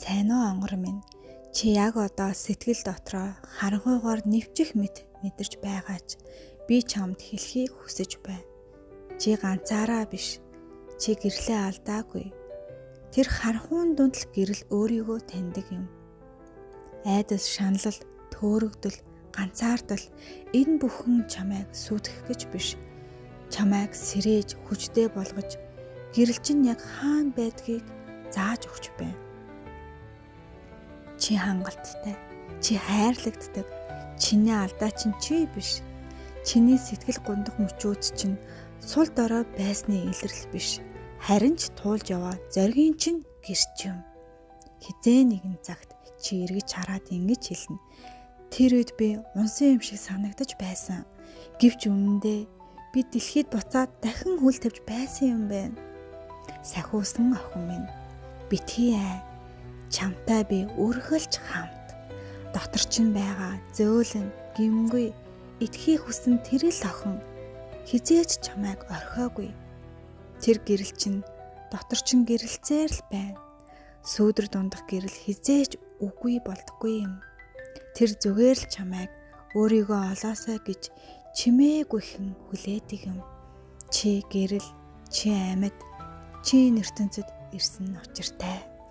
Сайн уу онгор минь? Чи яг одоо сэтгэл дотроо харанхуйгаар нэвчих мэдэрч байгаач би чамд хэлхийг хүсэж байна. Чи ганцаараа биш. Чи гэрлээ алдаагүй. Тэр харанхуйн дунд л гэрэл өөрийгөө таньдаг юм. Айдас, шаналл, төөрөгдөл, ганцаардал энэ бүхэн чамайг сүтгэх гэж биш. Чамайг сэрээж, хүчтэй болгож гэрэл чинь яг хаана байдгийг зааж өгч байна. Чи хангалттай, чи хайрлагддаг. Чиний алдаа чинь чи биш. Чиний сэтгэл гундах мөчүүд чинь сул дорой байсны илрэл биш. Харин ч туулж яваа зоригийн чинь гэрч юм. Хизээ нэгэн цагт чи эргэж хараад ингэж хэлнэ. Тэр үед би унсан юм шиг санагдаж байсан. Гэвч өмнөдөө би дэлхийд буцаад дахин хүл тавьж байсан юм байна. Сахиусан охин минь, битгий ай. Чамтай би өргөлж хамт. Дотор чинь байгаа зөөлөн, гимгүй, итгэхийг хүсэн тэр л охин хизээч чамайг орхиогүй. Тэр гэрэл чинь дотор чинь гэрэлцээр л байна. Сүүдэр дундах гэрэл хизээч үгүй болдоггүй юм. Тэр зүгээр л чамайг өөрийгөө олоосаа гэж чимээгүйхэн хүлээдэг юм. Чи гэрэл, чи амьд, чи ертөнцид ирсэн учиртай.